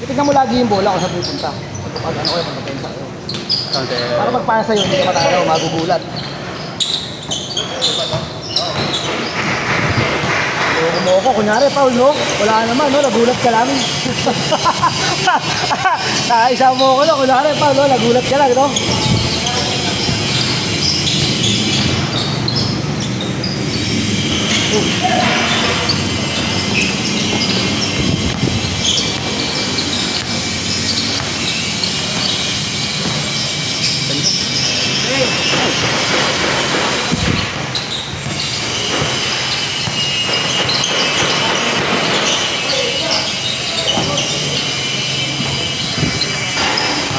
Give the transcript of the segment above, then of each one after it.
Titignan mo lagi yung bola kung saan pupunta. Pag ano kayo, pagpapensa kayo. Okay. Para magpasa sa'yo, hindi ka matalo, magugulat. Loko mo ako, kunyari, Paul, no? Wala naman, no? Nagulat ka lang. Isa mo ako, no? Kunyari, Paul, no? Nagulat ka lang, no?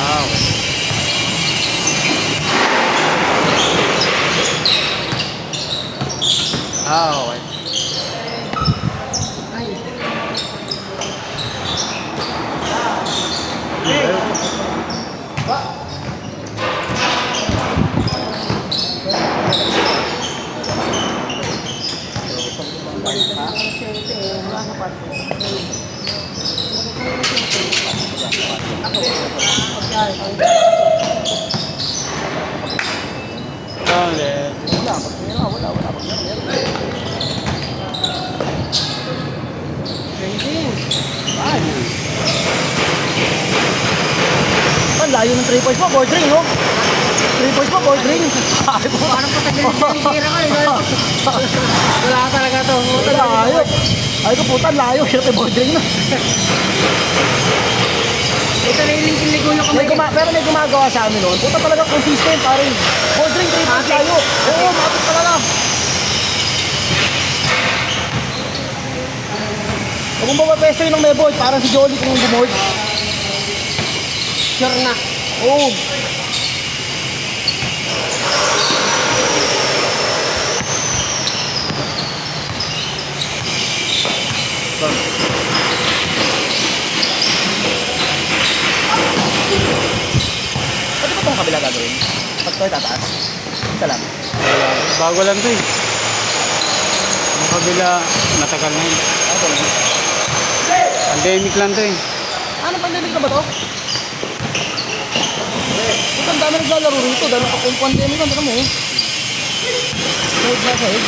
Ah, okay. Ah, okay. Okay. Wala. Ang layo ng 3 points mo, board ring, no? 3 points mo, board ring. Ay, po. Parang patagin yung tira ko eh. Wala talaga to. Layo. Ay ko puta, layo. Hirap yung board ring na. Ito na yung ligo yung kamay. Pero may gumagawa sa amin noon. Puta talaga consistent, pare. Board ring, 3 points layo. Oo, mapit talaga. Huwag mong mapapesto yun ng may board. Parang si Jolly kung bumord. Sure na. Oo. Pwede ba itong kabila gagawin? Pag ito ay tataas. Isa lang. Wala. Bago lang to eh. Ang kabila, matagal na yun. Ano ba? Pandemic lang to eh. Ano pandemic na ba to? Ito ang dami naglalaro rito. Dahil kung pandemic lang, mo eh. Sahig na sahig.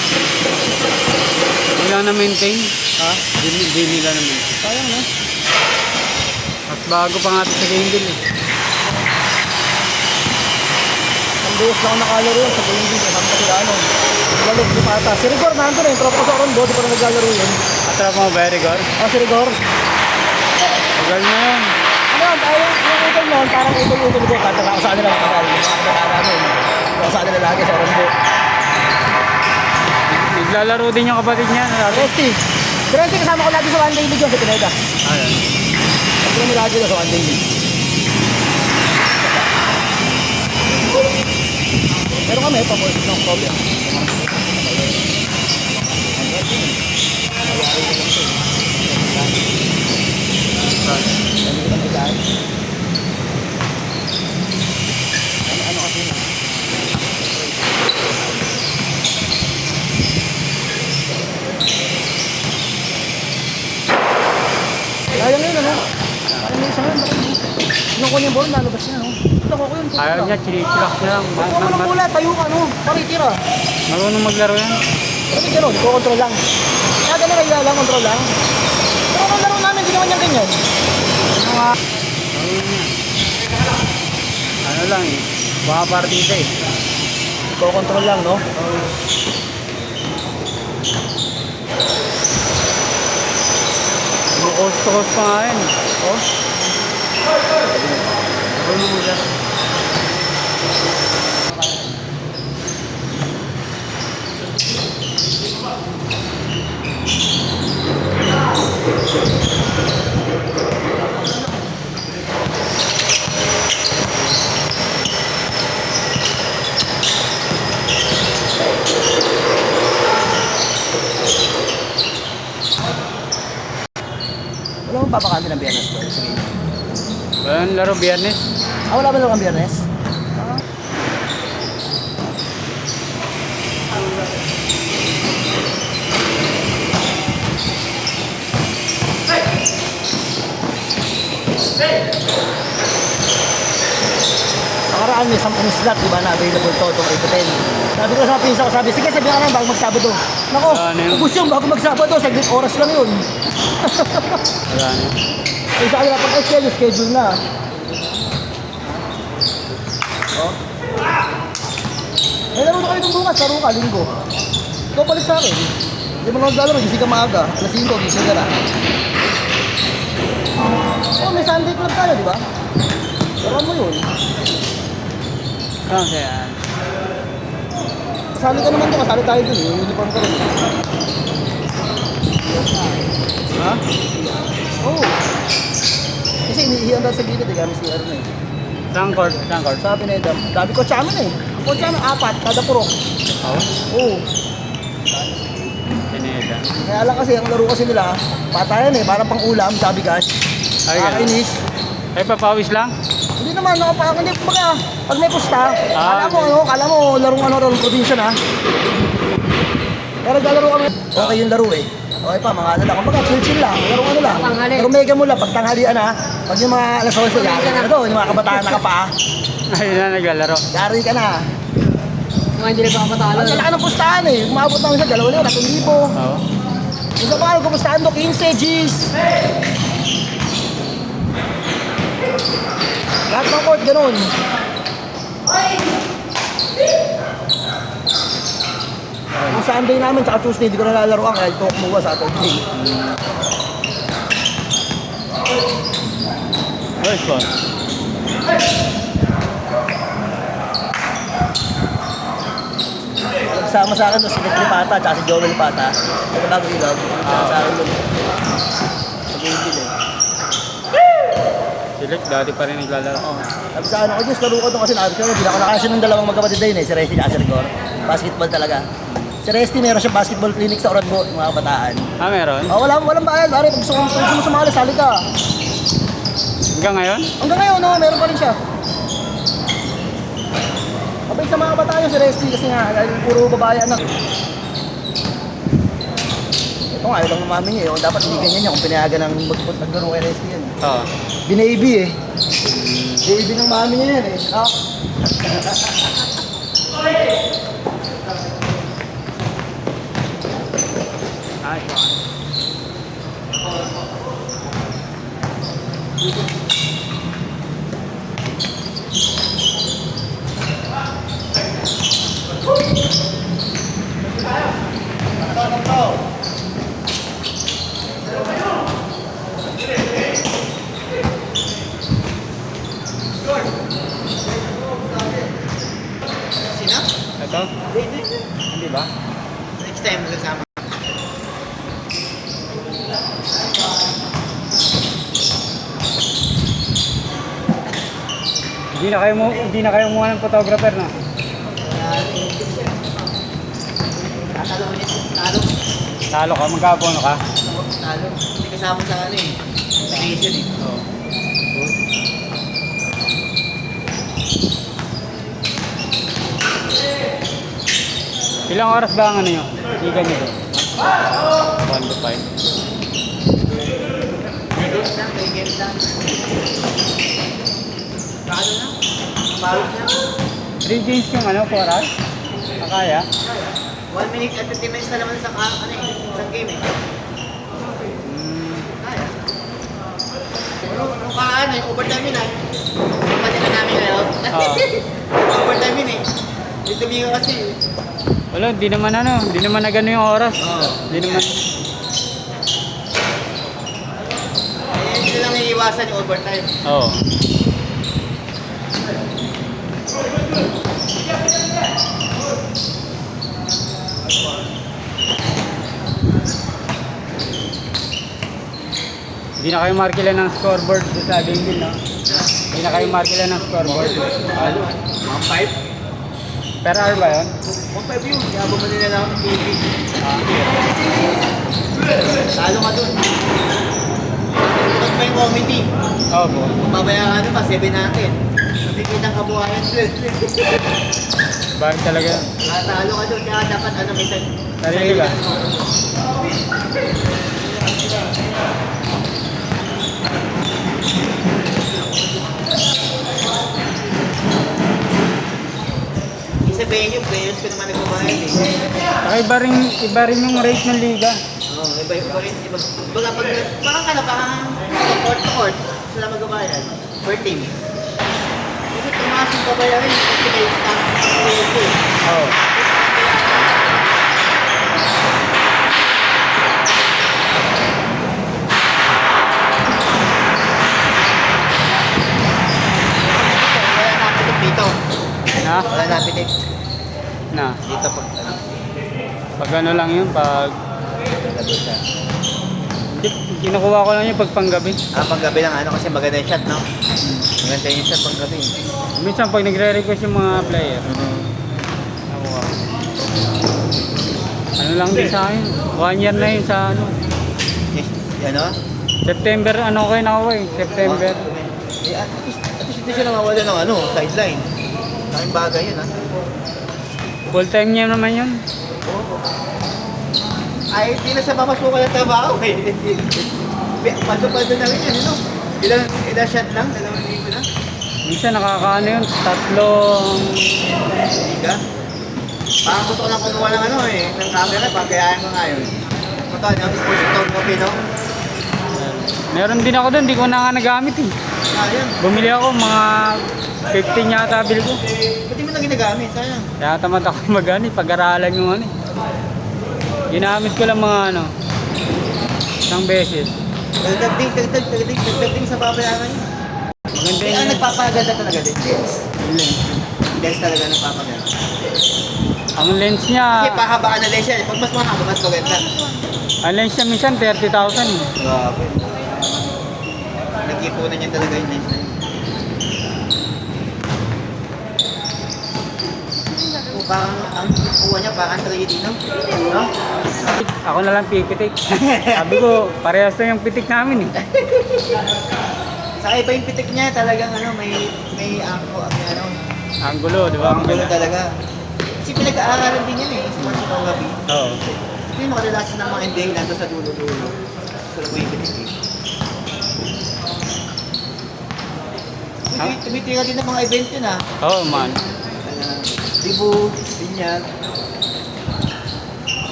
Wala na maintain. Ha? Hindi nila na maintain. Sayang no? Mas bago pa nga ito sa Gameville eh. Ang beses na ako nakalaro yun sa Gameville. Kasama sila ano. Lalog si Pata. Si Rigor nandun eh. Tropa ko sa Orondo. Di pa na naglalaro yun. Atrap mo ba, Rigor? Si Rigor. Tagal na yun. Ano yun? Yung utol noon, parang utol-utol ko. Kataga ko sa kanila matagal. Yung mga kataga namin. Ako sa kanila lagi sa Orondo. Naglalaro din yung kapatid niya. Resty. Si Resty kasama ko lagi sa One Day League yun sa Pineda. Ayan. Kasi kami lagi na sa One Day League. Meron kami, paborito ng problem. Ano kasi yun? Kaya ngayon ano? Kaya may isa ngayon. Nung ko yung ball, nalabas niya no? Ito ko yun. Ayaw niya, chinichilak niya lang. Huwag mo ng bola, tayo ka no? Paritira. Marunong maglaro yan. Bakit gano'n? Iko-control lang. Kaya gano'n kaya lang, control lang. Pero kung laro namin, hindi naman niyang ganyan. Mga... Ano lang eh. Baka partida eh. Iko-control lang, no? Coast pa nga yan. Oh? Marunong maglaro. Wala mong papakanti ng biyernes ko. Sige. Walang laro biyernes. Wala ba lang ang biyernes? Nakaraan may 10 slot, di ba, na available to, itong 8 to 10. Sabi ko sa pinsa ko, sabi, sige, sabi ka lang bago magsabado. Nako, Ano yun? ubus yun bago magsabado, saglit oras lang yun. Wala na. Eh, sa kanila, pag schedule na. Oh. May laro na kayo itong bukas, laro ka, linggo. Ikaw balik sa akin. Hindi mo naglalaro, gising ka maaga. Alas 5, gising ka na. Oh, may Sunday club tayo, di ba? Laruan mo yun. Ah, kaya. Kasali ka naman to, kasali tayo dun. Yung uniform ka rin. Ha? Oo. Oh. Kasi iniiyan daw sa gilid, eh, kami si Arne. Sangkord, sangkord. Sabi na Edam, sabi ko sa amin eh. Ang kotse namin, 4, kada purok. Oo. Oo. Pineda. Kaya lang kasi, ang laro kasi nila, patayan eh, parang pang ulam, sabi guys. Ay, ganun. Nakakainis. Ay, papawis lang? Hindi naman, hindi, kumbaga, pag may pusta, Ah, kala mo, larong probinsya na. Pero naglalaro kami, okay yung laro eh. Okay pa, mga ano lang, kumbaga, chill lang, laro lang. Tanghali. Pero mega mo lang, pag tanghalian na, pag yung mga alas 11, yung mga kabataan nakapaa, Ayun na, naglalaro. yari ka na. Mga hindi nagpapatalo. Ang laki ng pustahan eh, umabot namin sa 2,000, 3,000. Oo. Yung sa bahay, kumustahan do, 15 G's. Lahat ng court, ganun. Yung Sunday namin, tsaka Tuesday, hindi ko nalalaroan kahit ito kumuha sa Saturday. Ayos po. Nagsama sa akin doon si Nick Lipata, tsaka si Joel Lipata. Ito bago ilog, nagsama sa akin doon. Pag-ibig eh. Silip, dati pa rin naglalaro. Oo. Sabi sa akin, Diyos, laro ko doon kasi nakabit ko, hindi na ako nakasya ng dalawang magkapatid din eh, si Resty at si Rigor. Basketball talaga. Si Resty, meron siya basketball clinic sa Oradbo, mga kabataan. Ah, meron? Walang bayad, pare, pag gusto mo sumali, sali ka. Hanggang ngayon? Hanggang ngayon, no, meron pa rin siya. Mabait sa mga kabataan yung si Resty kasi nga, dahil puro babae anak. Ito nga, ayaw lang mamamingi eh. Dapat hindi ganyan yan kung pinayagan ng maglaro kay Resty yan. Oo. Binaby eh. Baby ng mami niya yan eh. Ah. Ay, Sino? ito? Hindi ba? Next time, kasama. Hindi na kayo mukha ng photographer na. Tatalo ko niya. Talo. Talo ka, magkabono ka. Talo. Hindi kasama sa ano eh. Station eh. Oo. Ilang oras ba ang ano nyo? Higa nyo doon? 1 to 5. Games lang, may games lang. Paano na? Parang na. 3 games yung ano, 4 hours? Nakaya? 1 minute at 50 minutes na naman sa ano eh. Isang game eh. Kaya. Nung kaano eh, overtime yun ah. Kapatid na namin ngayon. Oo. Overtime yun eh. Dito biga kasi eh. Wala, hindi naman na gano'n yung oras. Oo. Hindi naman. Eh, hindi lang iiwasan yung overtime. Oo. Hindi na kayo markila ng scoreboard sa Dingil, no? Hindi na kayo markila ng scoreboard. Mga 5? Per hour ba yun? 1.5 yun. Kaya bumali na lang ako ng TV. Talo ka dun. Tapos pa yung committee. Oo po. Kung babayaran ka pa, 7 natin. Nakikita ang kabuhayan. Bakit talaga yun? Talo ka dun. Kaya dapat ano, may Sarili ka? venue, players ko naman nagbabayad eh. Saka iba rin yung rate ng liga. Oo, iba rin. Baga pag, parang court to court, sila magbabayad. Per team. Kasi tumaas yung babayarin, kasi may player ko eh. Oo. Wala napitik dito. Na? Wala napitik. Na. Dito pag ano. Pag ano lang yun, pag Gabi siya. kinukuha ko lang yun pag panggabi. Panggabi lang ano kasi maganda yung shot, no? Maganda yung shot panggabi. Minsan pag nagre-request yung mga player, nakuha ko. Ano lang din sa akin, 1 year na yun sa ano. Yes, ano? September, ano kayo na ako eh, September. At least hindi siya nawawala ng ano, sideline. Laking bagay yun, ha? Full time niya naman yun. Ay, hindi na sa mamasukan ng trabaho eh. Pado-pado na rin yun, no? Ilang shot lang, 2 linggo na. Minsan nakakaano yun, 3. Liga. Parang gusto ko lang kumuha ng ano eh, ng camera, pagayahin ko nga yun. Ito, yung sports photography, no? Meron din ako doon, di ko na nga nagamit eh. Sayang. Bumili ako, mga 15 yata bill ko. Ba't di mo na ginagamit? Sayang. Kaya tamad ako mag-ano, pag-aralan yung ano eh. Ginamit ko lang mga ano, isang beses. Dagdag sa babayaran yun. Maganda Kaya ang yun. nagpapaganda talaga din, Dens. Lens. Dens talaga nagpapaganda. Ang lens niya, Kasi pahabaan na lens yan. Pag mas mahaba, mas maganda. ang lens niya minsan 30,000 eh. Grabe. Nag-ipunan niya talaga yung lens na yun. Parang ang kuha niya parang 3D, no? No? Ako na lang pipitik. Sabi ko, parehas na yung pitik namin eh. Saka iba yung pitik niya, talagang ano, may ano, Angulo, di ba? ang gulo talaga. Kasi pinag-aaralan din yan eh, sports photography. Oo. Ito yung makadalasan ng mga NBA nando sa dulo-dulo. Gusto lang mo yung pitik eh. Tumitira din ng mga event yun ah. Oo man. Dibu, binyag.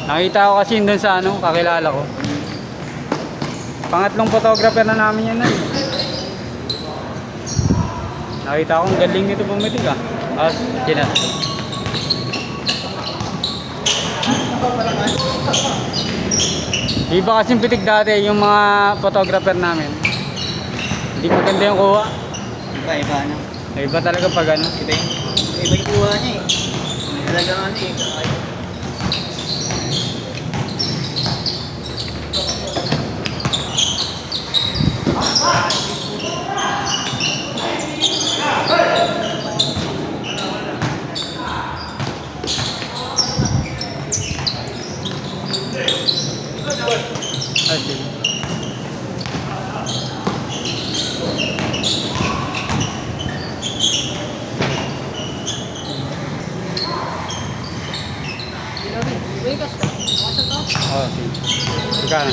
Nakita ko kasi yun dun sa ano, kakilala ko. Pangatlong photographer na namin yan na eh. Nakita ko ang galing nito pumitik ah. Sina. Iba kasing pitik dati yung mga photographer namin. Hindi maganda yung kuha. Iba ano. Iba talaga pag ano. Iba yung kuha niya eh. Talagang ano eh. Ah, sige. Oh, sige. Magkano?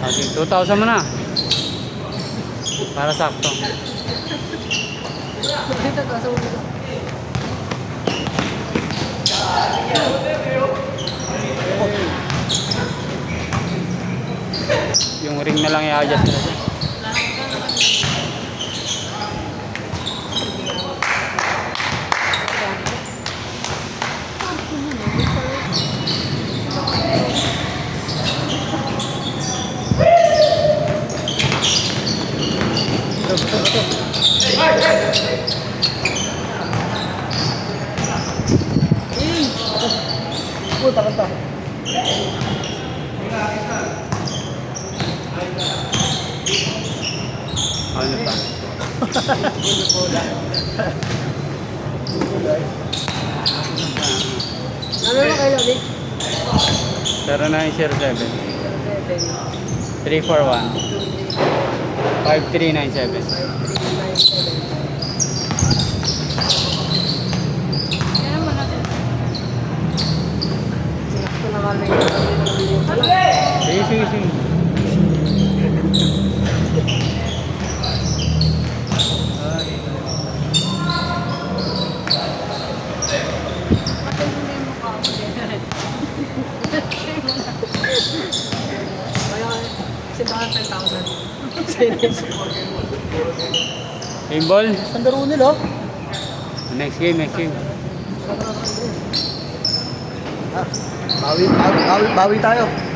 Ah, sige. 2,000 mo na. Para sakto. Yung ring na lang i-adjust nila dyan. Puta ka. Ano pa? Ano na kayo, Vic? 0907 341 5397. Yan naman natin. Ito naman na Sige, sige, sige. Kasi baka 10,000. Game ball. Ang laro nila. Oh. Next game, next game. Ah, bawi tayo.